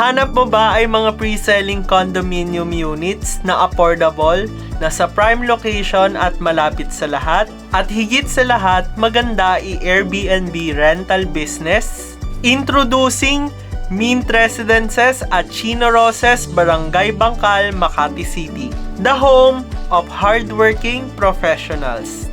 Hanap mo ba ay mga pre-selling condominium units na affordable, nasa prime location at malapit sa lahat? At higit sa lahat, maganda i-Airbnb rental business? Introducing Mint Residences at Chino Roses, Barangay Bangkal, Makati City, the home of hardworking professionals.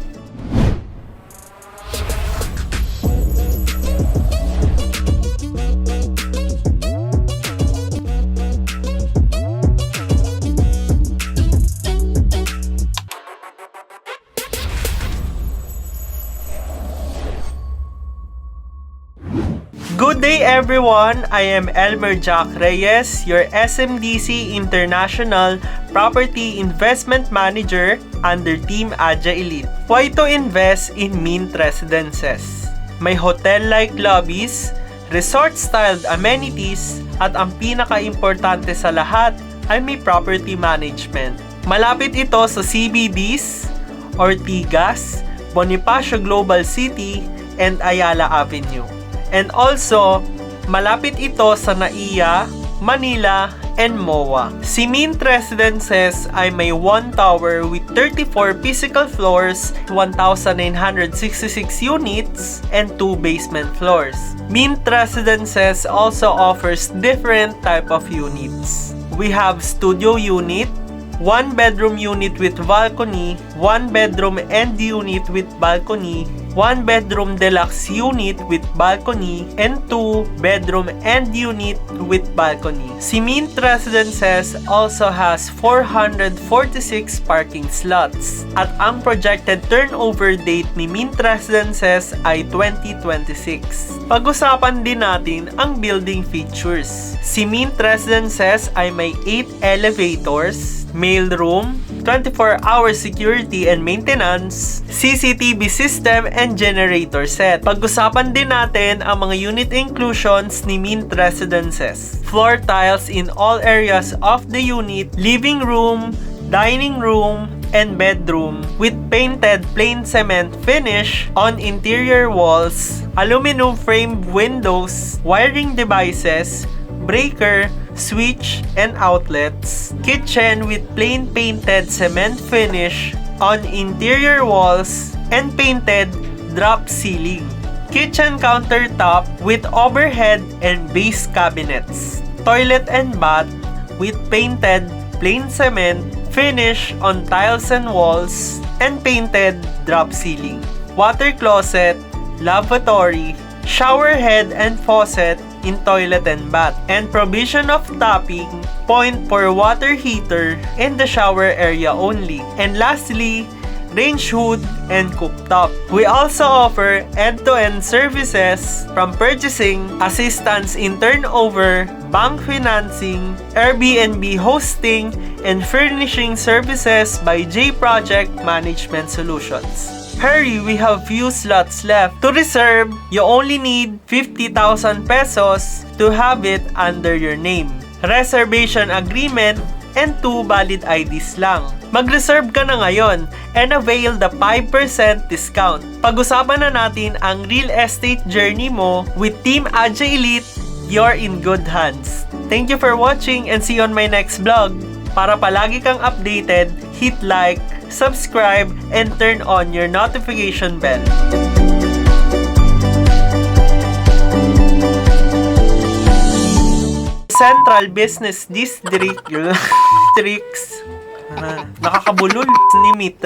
Good day everyone! I am Elmer Jack Reyes, your SMDC International Property Investment Manager under Team Adja Elite. Why to invest in Mint Residences? May hotel-like lobbies, resort-styled amenities, at ang pinaka-importante sa lahat ay may property management. Malapit ito sa CBDs, Ortigas, Bonifacio Global City, and Ayala Avenue. And also, malapit ito sa NAIA, Manila, and MOA. Si Mint Residences ay may 1 tower with 34 physical floors, 1,966 units, and 2 basement floors. Mint Residences also offers different type of units. We have studio unit, 1 bedroom unit with balcony, 1 bedroom end unit with balcony, 1 bedroom deluxe unit with balcony, and 2 bedroom end unit with balcony. Si Mint Residences also has 446 parking slots at ang projected turnover date ni Mint Residences ay 2026. Pag-usapan din natin ang building features. Si Mint Residences ay may 8 elevators, mail room, 24-hour security and maintenance, CCTV system, and generator set. Pag-usapan din natin ang mga unit inclusions ni Mint Residences. Floor tiles in all areas of the unit, living room, dining room, and bedroom with painted plain cement finish on interior walls, aluminum framed windows, wiring devices, breaker, switch, and outlets. Kitchen with plain painted cement finish on interior walls and painted drop ceiling. Kitchen countertop with overhead and base cabinets. Toilet and bath with painted plain cement finish on tiles and walls and painted drop ceiling. Water closet, lavatory, shower head and faucet in toilet and bath, and provision of tapping point for water heater in the shower area only. And lastly, range hood and cooktop. We also offer end-to-end services from purchasing, assistance in turnover, bank financing, Airbnb hosting, and furnishing services by J Project Management Solutions. Hurry, we have few slots left. To reserve, you only need 50,000 pesos to have it under your name. Reservation agreement and 2 valid IDs lang. Mag-reserve ka na ngayon and avail the 5% discount. Pag-usapan na natin ang real estate journey mo with Team Adja Elite. You're in good hands. Thank you for watching and see you on my next vlog. Para palagi kang updated, hit like, subscribe, and turn on your notification bell. Central Business District Tricks. Nakakabulol. Nimit.